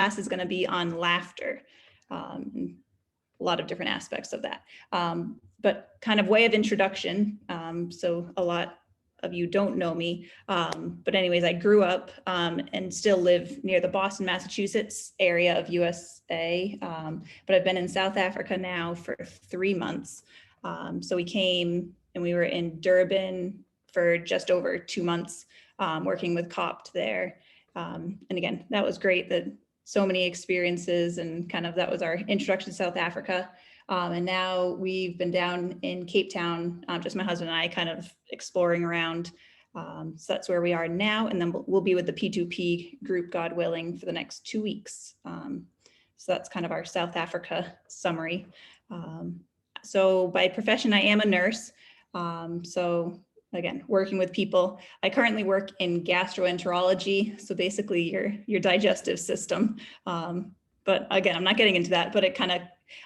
class is going to be on laughter, and a lot of different aspects of that. But kind of way of introduction, so a lot of you don't know me, but anyways, I grew up and still live near the Boston, Massachusetts area of USA, but I've been in South Africa now for 3 months. So we came and we were in Durban for just over 2 months, working with COPT there. And again, that was great, that so many experiences, and kind of that was our introduction to South Africa. And now we've been down in Cape Town, just my husband and I, kind of exploring around. So that's where we are now. And then we'll be with the P2P group, God willing, for the next 2 weeks. So that's kind of our South Africa summary. So by profession, I am a nurse. So again, working with people. I currently work in gastroenterology, so basically your digestive system. But again, I'm not getting into that, but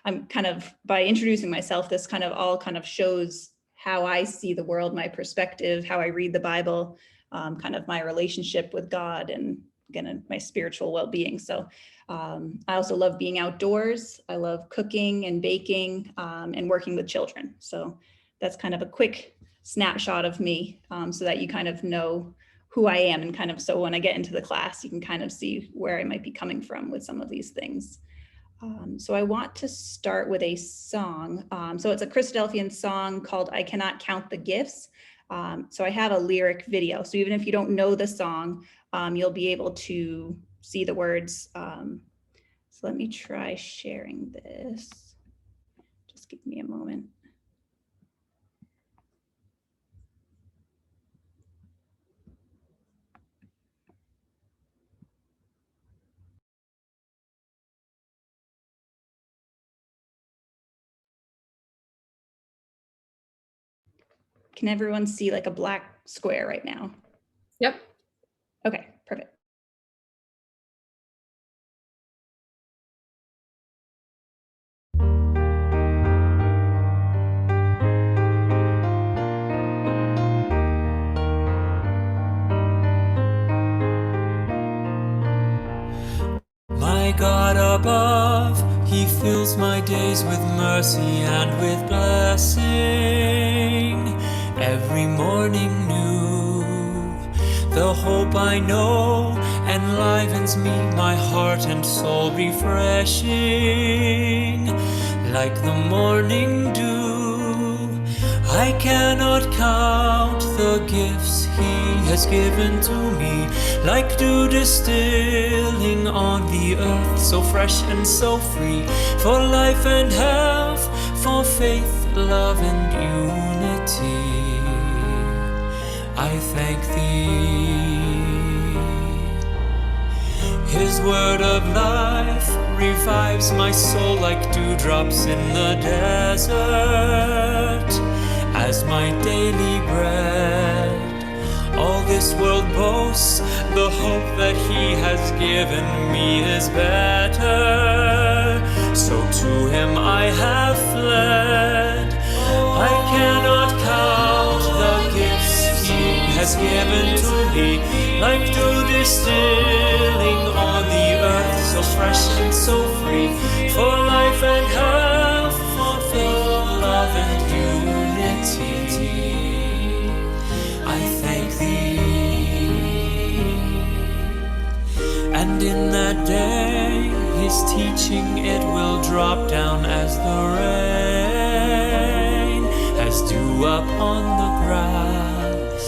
I'm kind of, by introducing myself, this kind of all kind of shows how I see the world, my perspective, how I read the Bible, kind of my relationship with God, and again, my spiritual well-being. So I also love being outdoors. I love cooking and baking, and working with children. So that's kind of a quick snapshot of me, so that you kind of know who I am, and kind of, so when I get into the class, you can kind of see where I might be coming from with some of these things. So I want to start with a song. So it's a Christadelphian song called I Cannot Count the Gifts. So I have a lyric video. So even if you don't know the song, you'll be able to see the words. So let me try sharing this. Just give me a moment. Can everyone see like a black square right now? Yep. Okay, perfect. My God above, He fills my days with mercy and with blessing. Every morning new, the hope I know enlivens me, my heart and soul refreshing. Like the morning dew, I cannot count the gifts He has given to me, like dew distilling on the earth, so fresh and so free, for life and health, for faith, love and unity. I thank Thee. His word of life revives my soul like dewdrops in the desert, as my daily bread. All this world boasts, the hope that He has given me is better. So to Him I have fled. I cannot count the gifts He has given to me, like dew distilling on the earth, so fresh and so free, for life and health, for faith, love and unity. I thank Thee. And in that day, His teaching, it will drop down as the rain, as dew upon the grass,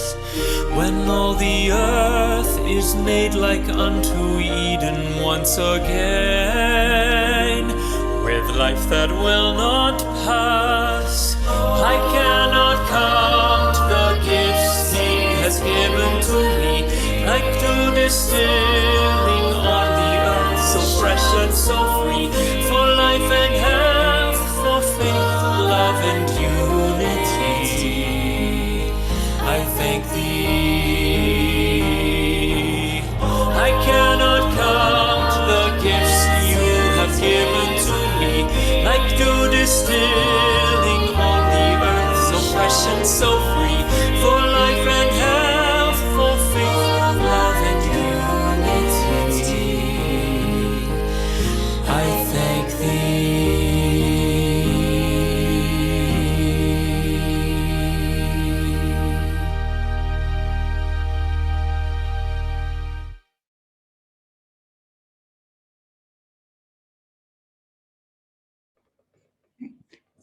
when all the earth is made like unto Eden once again, with life that will not pass. I cannot count the gifts He has given to me, like dew distilling on the earth, so fresh and so free, for life and health, for faith, love and unity. I thank Thee. I cannot count the gifts You have given to me, like dew distilling on the earth, so fresh and so free, for life and health, for faith, love and unity.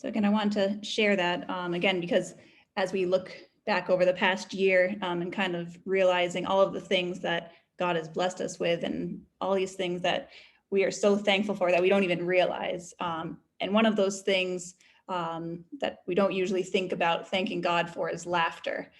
So again, I wanted to share that again, because as we look back over the past year and kind of realizing all of the things that God has blessed us with and all these things that we are so thankful for that we don't even realize. And one of those things that we don't usually think about thanking God for is laughter.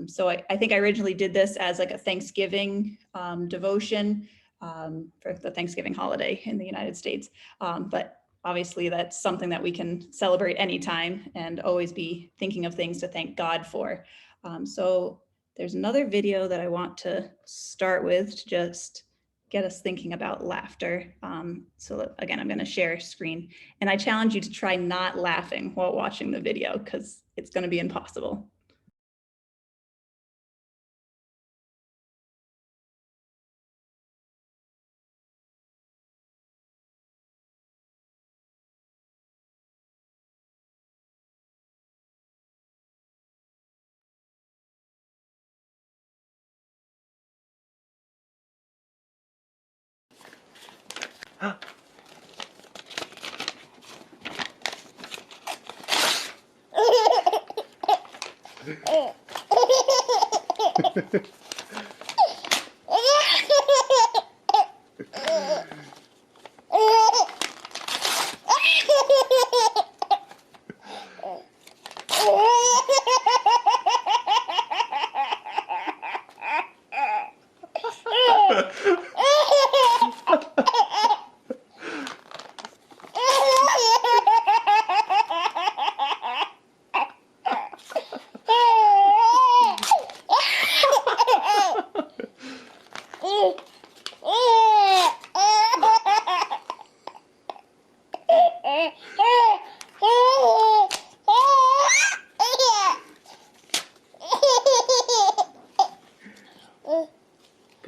So I think I originally did this as like a Thanksgiving devotion for the Thanksgiving holiday in the United States. But obviously that's something that we can celebrate anytime and always be thinking of things to thank God for. So there's another video that I want to start with to just get us thinking about laughter. So again, I'm going to share screen, and I challenge you to try not laughing while watching the video because it's going to be impossible.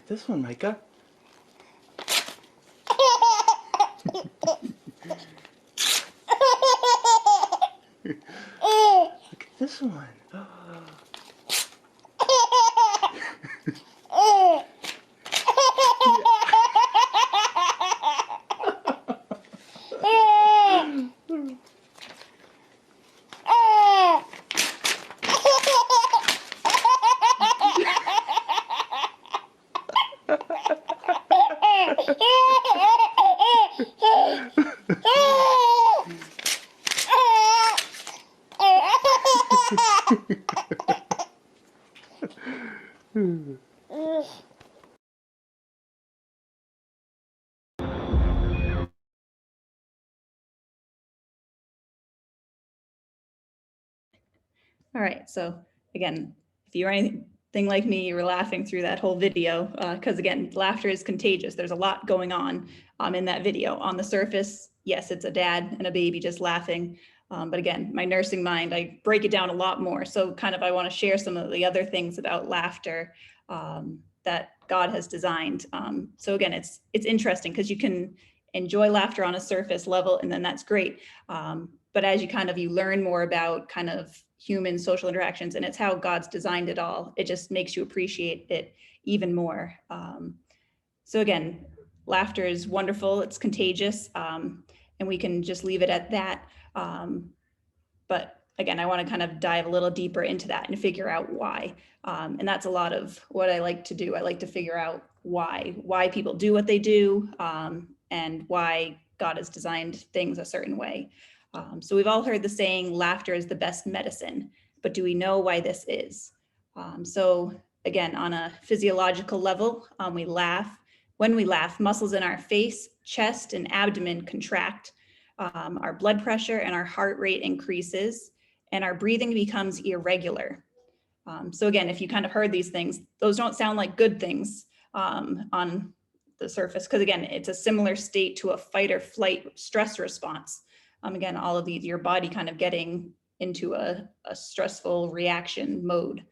This one, Micah. Look at this one. All right, so again, if you're anything like me, you were laughing through that whole video, because again, laughter is contagious. There's a lot going on in that video. On the surface, yes, it's a dad and a baby just laughing. But again, my nursing mind, I break it down a lot more. So kind of I want to share some of the other things about laughter that God has designed. So again, it's interesting because you can enjoy laughter on a surface level, and then that's great. But as you learn more about kind of human social interactions, and it's how God's designed it all, it just makes you appreciate it even more. So again, laughter is wonderful, it's contagious, and we can just leave it at that. But again, I want to kind of dive a little deeper into that and figure out why. And that's a lot of what I like to do. I like to figure out why people do what they do, and why God has designed things a certain way. So we've all heard the saying, laughter is the best medicine, but do we know why this is? So again, on a physiological level, we laugh. When we laugh, muscles in our face, chest, and abdomen contract. Our blood pressure and our heart rate increases, and our breathing becomes irregular. So again, if you kind of heard these things, those don't sound like good things on the surface, because again, it's a similar state to a fight or flight stress response. Again, all of these, your body kind of getting into a stressful reaction mode,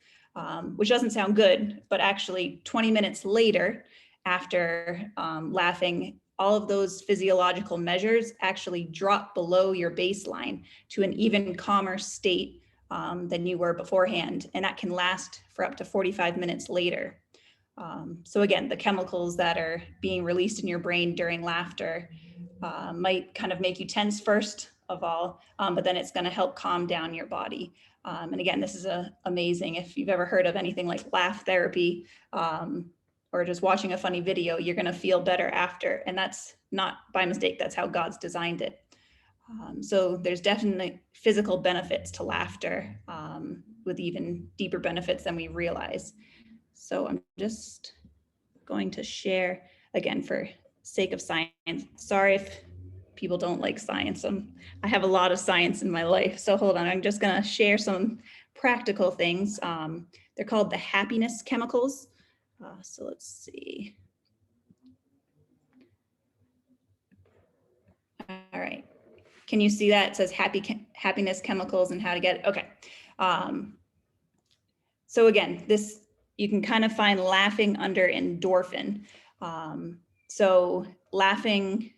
which doesn't sound good, but actually 20 minutes later, after laughing, all of those physiological measures actually drop below your baseline to an even calmer state than you were beforehand. And that can last for up to 45 minutes later. So again, the chemicals that are being released in your brain during laughter might kind of make you tense first, of all, but then it's going to help calm down your body. And again, this is amazing. If you've ever heard of anything like laugh therapy, or just watching a funny video, you're going to feel better after. And that's not by mistake. That's how God's designed it. So there's definitely physical benefits to laughter, with even deeper benefits than we realize. So I'm just going to share, again, for sake of science. Sorry if people don't like science. I have a lot of science in my life. So hold on, I'm just going to share some practical things. They're called the happiness chemicals. So let's see. All right. Can you see that? It says happiness chemicals and how to get it. Okay. So again, this, you can kind of find laughing under endorphin. So laughing,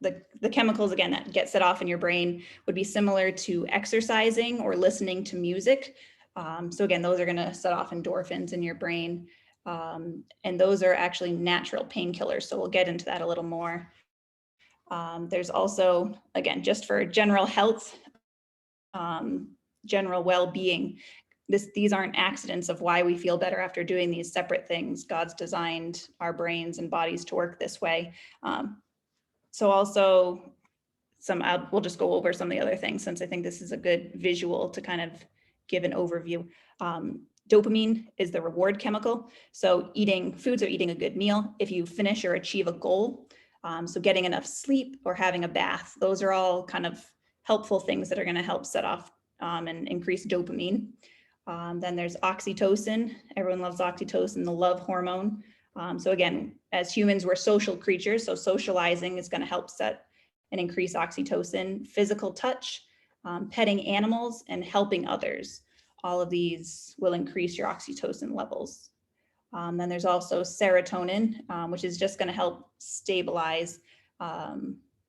the chemicals, again, that get set off in your brain would be similar to exercising or listening to music. So again, those are going to set off endorphins in your brain. And those are actually natural painkillers. So we'll get into that a little more. There's also, again, just for general health, general well-being, these aren't accidents of why we feel better after doing these separate things. God's designed our brains and bodies to work this way. So also we'll just go over some of the other things, since I think this is a good visual to kind of give an overview. Dopamine is the reward chemical. So eating foods or eating a good meal, if you finish or achieve a goal, so getting enough sleep or having a bath, those are all kind of helpful things that are going to help set off and increase dopamine. Then there's oxytocin. Everyone loves oxytocin, the love hormone. So again, as humans, we're social creatures. So socializing is going to help set and increase oxytocin. Physical touch, petting animals, and helping others. All of these will increase your oxytocin levels. Then there's also serotonin, which is just going to help stabilize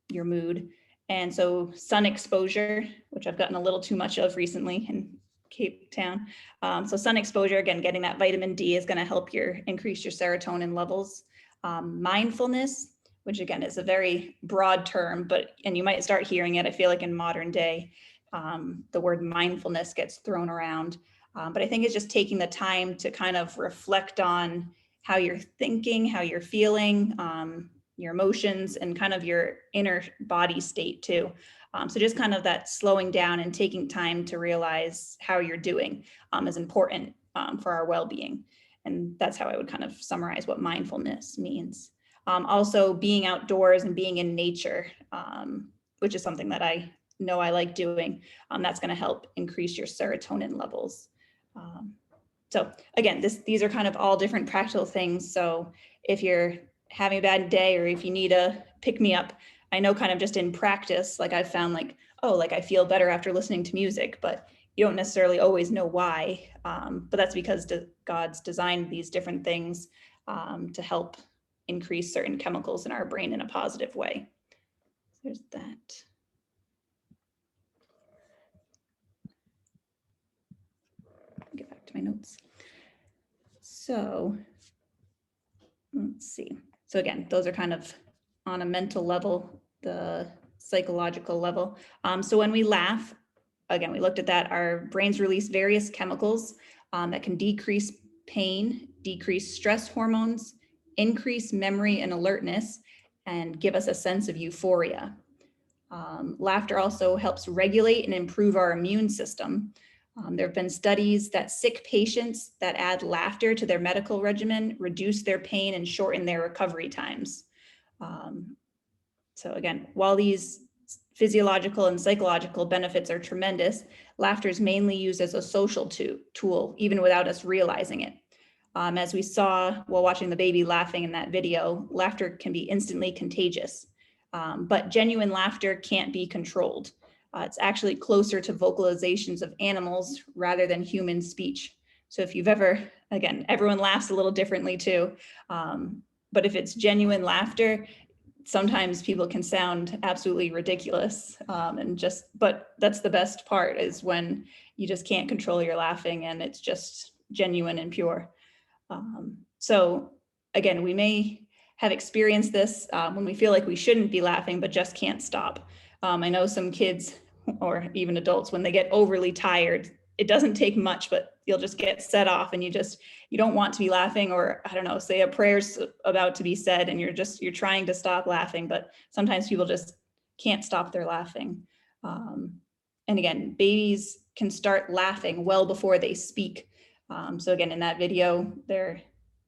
your mood. And so sun exposure, which I've gotten a little too much of recently in Cape Town. So sun exposure, again, getting that vitamin D is going to help increase your serotonin levels. Mindfulness, which again is a very broad term, and you might start hearing it, I feel like in modern day, the word mindfulness gets thrown around. But I think it's just taking the time to kind of reflect on how you're thinking, how you're feeling, your emotions, and kind of your inner body state too. So just kind of that slowing down and taking time to realize how you're doing is important for our well-being. And that's how I would kind of summarize what mindfulness means. Also being outdoors and being in nature, which is something that I know I like doing. That's going to help increase your serotonin levels. So again, these are kind of all different practical things. So if you're having a bad day, or if you need a pick me up, I know kind of just in practice, like I've found like, oh, like I feel better after listening to music, but you don't necessarily always know why. But that's because God's designed these different things to help increase certain chemicals in our brain in a positive way. There's that. Get back to my notes. So let's see. So again, those are kind of on a mental level, the psychological level. So when we laugh, again, we looked at that, our brains release various chemicals that can decrease pain, decrease stress hormones, increase memory and alertness, and give us a sense of euphoria. Laughter also helps regulate and improve our immune system. There have been studies that sick patients that add laughter to their medical regimen reduce their pain and shorten their recovery times. So again, while these physiological and psychological benefits are tremendous, laughter is mainly used as a social tool, even without us realizing it. As we saw while watching the baby laughing in that video, laughter can be instantly contagious, but genuine laughter can't be controlled. It's actually closer to vocalizations of animals rather than human speech. So if you've ever, again, everyone laughs a little differently too, but if it's genuine laughter, sometimes people can sound absolutely ridiculous, but that's the best part, is when you just can't control your laughing and it's just genuine and pure. So again, we may have experienced this when we feel like we shouldn't be laughing, but just can't stop. I know some kids or even adults, when they get overly tired, it doesn't take much, but you'll just get set off and you don't want to be laughing, or I don't know, say a prayer's about to be said and you're trying to stop laughing, but sometimes people just can't stop their laughing. And again, babies can start laughing well before they speak. So again, in that video there,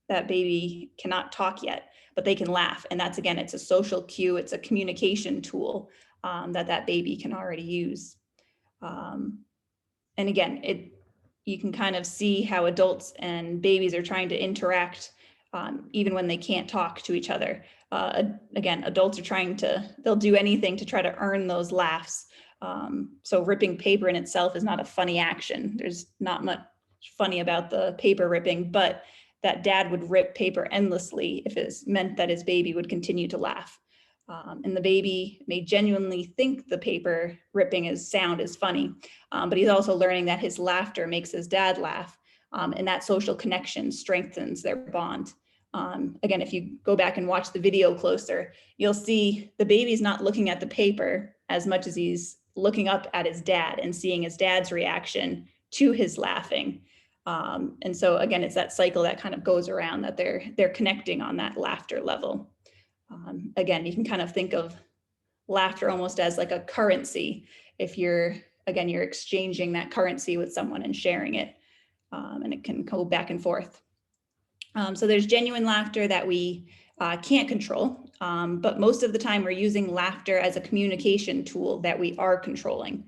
that baby cannot talk yet, but they can laugh. And that's, again, it's a social cue. It's a communication tool that baby can already use. And again, you can kind of see how adults and babies are trying to interact even when they can't talk to each other. Again, adults are they'll do anything to try to earn those laughs. So ripping paper in itself is not a funny action. There's not much funny about the paper ripping, but that dad would rip paper endlessly if it meant that his baby would continue to laugh. And the baby may genuinely think the paper ripping sound is funny, but he's also learning that his laughter makes his dad laugh, and that social connection strengthens their bond. Again, if you go back and watch the video closer, you'll see the baby's not looking at the paper as much as he's looking up at his dad and seeing his dad's reaction to his laughing. And so again, it's that cycle that kind of goes around, that they're connecting on that laughter level. Again, you can kind of think of laughter almost as like a currency. If you're exchanging that currency with someone and sharing it, and it can go back and forth. So there's genuine laughter that we can't control, but most of the time we're using laughter as a communication tool that we are controlling.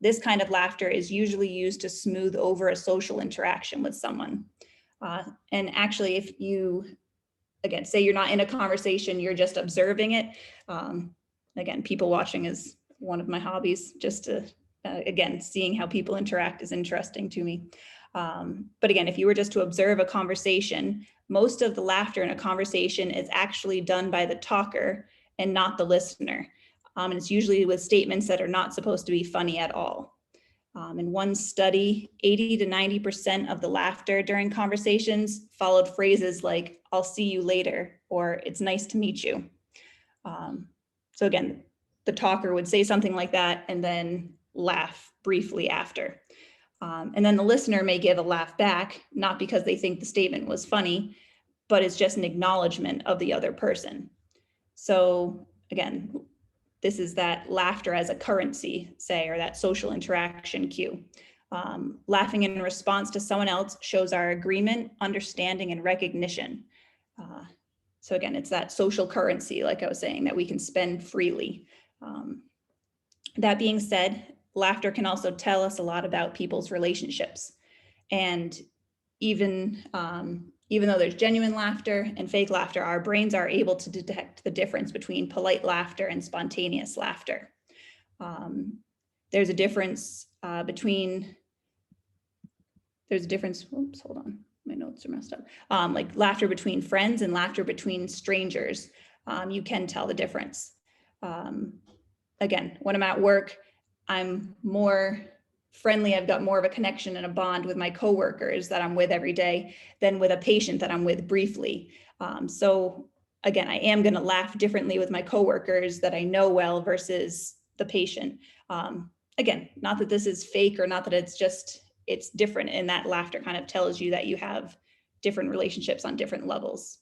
This kind of laughter is usually used to smooth over a social interaction with someone. And actually, if you, again, say you're not in a conversation, you're just observing it. Again, people watching is one of my hobbies, just to, again, seeing how people interact is interesting to me. But again, if you were just to observe a conversation, most of the laughter in a conversation is actually done by the talker and not the listener. And it's usually with statements that are not supposed to be funny at all. In one study, 80 to 90% of the laughter during conversations followed phrases like, "I'll see you later," or "It's nice to meet you." So again, the talker would say something like that and then laugh briefly after. And then the listener may give a laugh back, not because they think the statement was funny, but it's just an acknowledgement of the other person. So again, this is that laughter as a currency, say, or that social interaction cue. Laughing in response to someone else shows our agreement, understanding, and recognition. So again, it's that social currency, like I was saying, that we can spend freely. That being said, laughter can also tell us a lot about people's relationships. And even though there's genuine laughter and fake laughter, our brains are able to detect the difference between polite laughter and spontaneous laughter. There's a difference oops, hold on, my notes are messed up. Like laughter between friends and laughter between strangers. You can tell the difference. Again, when I'm at work, I'm more friendly. I've got more of a connection and a bond with my coworkers that I'm with every day than with a patient that I'm with briefly. So again, I am going to laugh differently with my coworkers that I know well versus the patient. Again, not that this is fake or not that it's different, and that laughter kind of tells you that you have different relationships on different levels.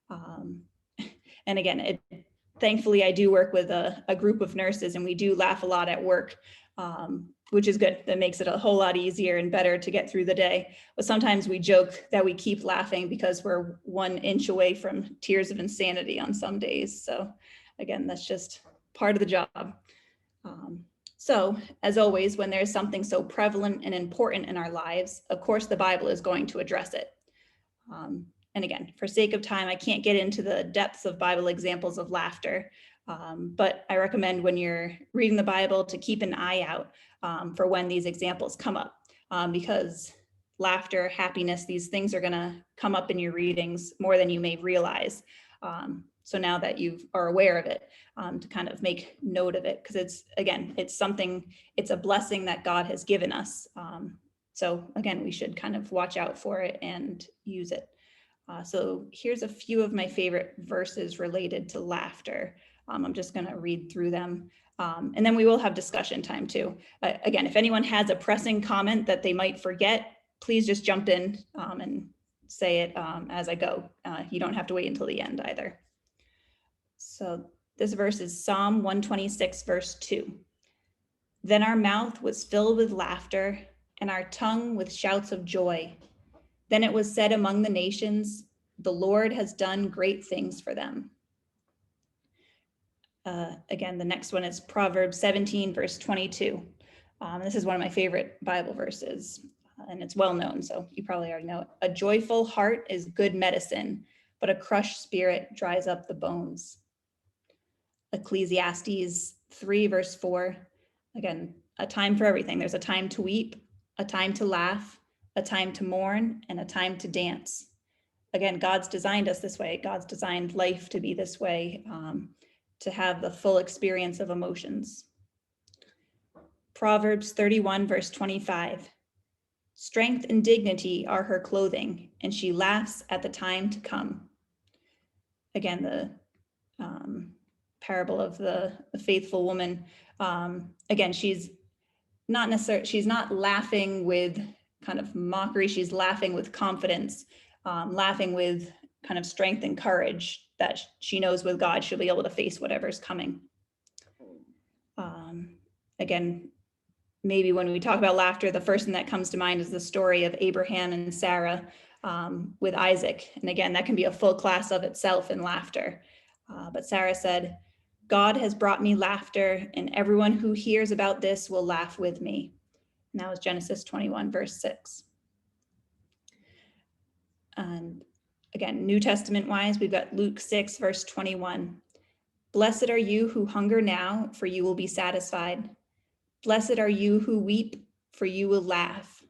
And again, thankfully I do work with a group of nurses, and we do laugh a lot at work, which is good. That makes it a whole lot easier and better to get through the day. But sometimes we joke that we keep laughing because we're 1 inch away from tears of insanity on some days. So again, that's just part of the job. So as always, when there's something so prevalent and important in our lives, of course, the Bible is going to address it. And again, for sake of time, I can't get into the depths of Bible examples of laughter, but I recommend when you're reading the Bible to keep an eye out for when these examples come up, because laughter, happiness, these things are going to come up in your readings more than you may realize. So now that you are aware of it, to kind of make note of it, because it's a blessing that God has given us. So again, we should kind of watch out for it and use it. So here's a few of my favorite verses related to laughter. I'm just going to read through them. And then we will have discussion time too. Again, if anyone has a pressing comment that they might forget, please just jump in and say it as I go. You don't have to wait until the end either. So this verse is Psalm 126, verse 2. Then our mouth was filled with laughter and our tongue with shouts of joy. Then it was said among the nations, the Lord has done great things for them. Again, the next one is Proverbs 17, verse 22. This is one of my favorite Bible verses, and it's well known, so you probably already know it. A joyful heart is good medicine, but a crushed spirit dries up the bones. Ecclesiastes 3, verse 4. Again, a time for everything. There's a time to weep, a time to laugh, a time to mourn, and a time to dance. Again, God's designed us this way. God's designed life to be this way, to have the full experience of emotions. Proverbs 31, verse 25. Strength and dignity are her clothing, and she laughs at the time to come. Again, the parable of the faithful woman. Again, she's not laughing with kind of mockery. She's laughing with confidence, laughing with kind of strength and courage that she knows with God, she'll be able to face whatever's coming. Again, maybe when we talk about laughter, the first thing that comes to mind is the story of Abraham and Sarah with Isaac. And again, that can be a full class of itself in laughter. But Sarah said, God has brought me laughter, and everyone who hears about this will laugh with me. And that was Genesis 21, verse 6. And again, New Testament wise, we've got Luke 6, verse 21. Blessed are you who hunger now, for you will be satisfied. Blessed are you who weep, for you will laugh.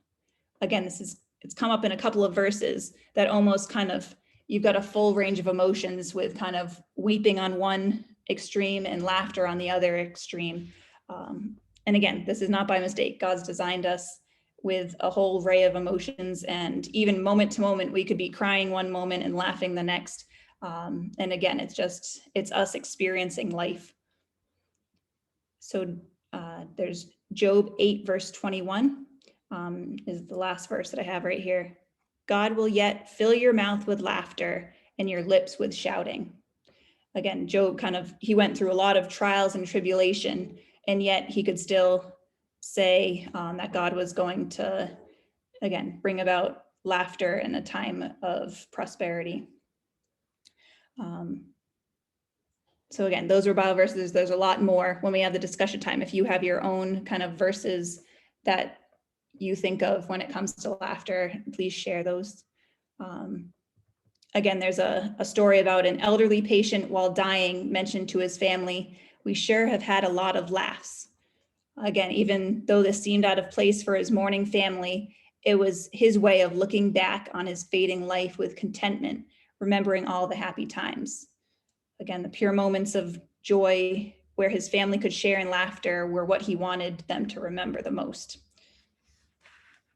Again, it's come up in a couple of verses that almost kind of, you've got a full range of emotions with kind of weeping on one extreme and laughter on the other extreme. And again, this is not by mistake. God's designed us with a whole array of emotions, and even moment to moment, we could be crying one moment and laughing the next. And again, it's us experiencing life. So there's Job 8, verse 21 is the last verse that I have right here. God will yet fill your mouth with laughter and your lips with shouting. Again, Job he went through a lot of trials and tribulation, and yet he could still say that God was going to, again, bring about laughter in a time of prosperity. So again, those are Bible verses. There's a lot more when we have the discussion time. If you have your own kind of verses that you think of when it comes to laughter, please share those. Again, there's a story about an elderly patient while dying mentioned to his family, "We sure have had a lot of laughs." Again, even though this seemed out of place for his mourning family, it was his way of looking back on his fading life with contentment, remembering all the happy times. Again, the pure moments of joy where his family could share in laughter were what he wanted them to remember the most.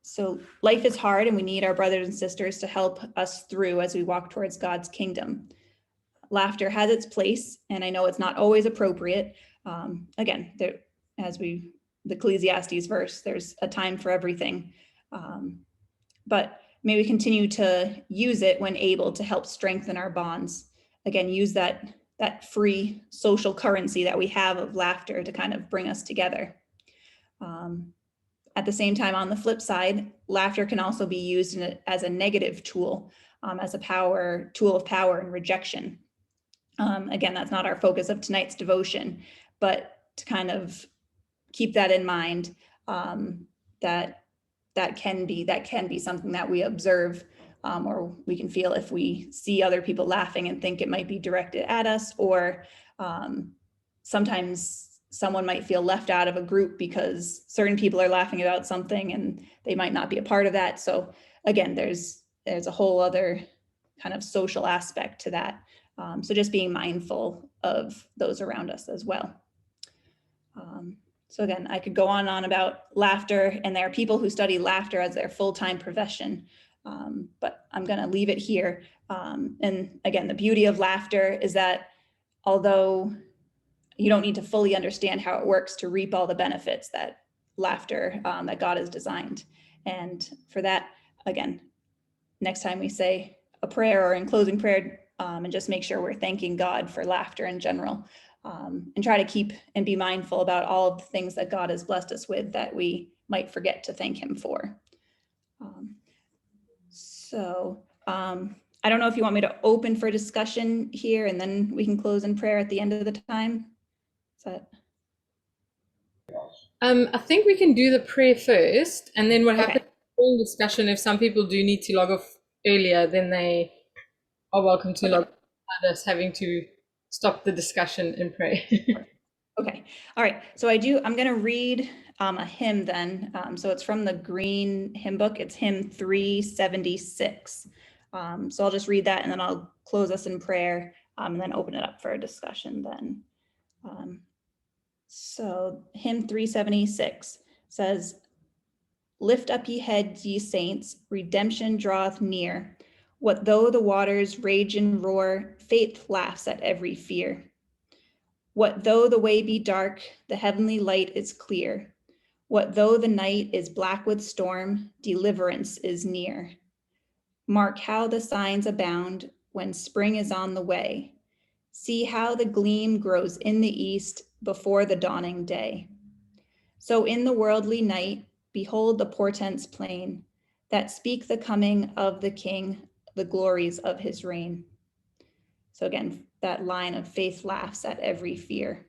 So life is hard, and we need our brothers and sisters to help us through as we walk towards God's kingdom. Laughter has its place, and I know it's not always appropriate. Again, the Ecclesiastes verse, there's a time for everything. But may we continue to use it when able to help strengthen our bonds. Again, use that free social currency that we have of laughter to kind of bring us together. At the same time, on the flip side, laughter can also be used as a negative tool, as a tool of power and rejection. Again, that's not our focus of tonight's devotion, but to kind of keep that in mind, that can be something that we observe, or we can feel if we see other people laughing and think it might be directed at us, or sometimes someone might feel left out of a group because certain people are laughing about something and they might not be a part of that. So again, there's a whole other kind of social aspect to that. So just being mindful of those around us as well. So again, I could go on and on about laughter, and there are people who study laughter as their full-time profession, but I'm going to leave it here. And again, the beauty of laughter is that although you don't need to fully understand how it works to reap all the benefits that laughter that God has designed. And for that, again, next time we say a prayer or in closing prayer, and just make sure we're thanking God for laughter in general, and try to keep and be mindful about all of the things that God has blessed us with that we might forget to thank him for. I don't know if you want me to open for discussion here and then we can close in prayer at the end of the time. Is that I think we can do the prayer first, and then what Okay. happens during discussion, if some people do need to log off earlier, then they are welcome to log off without us having to stop the discussion and pray. Okay, all right. So I'm going to read a hymn then. So it's from the Green Hymn Book. It's hymn 376. So I'll just read that and then I'll close us in prayer, and then open it up for a discussion then. So hymn 376 says, "Lift up ye heads, ye saints, redemption draweth near. What though the waters rage and roar, faith laughs at every fear. What though the way be dark, the heavenly light is clear. What though the night is black with storm, deliverance is near. Mark how the signs abound when spring is on the way. See how the gleam grows in the east before the dawning day. So in the worldly night, behold the portents plain that speak the coming of the King, the glories of his reign." So again, that line of faith laughs at every fear.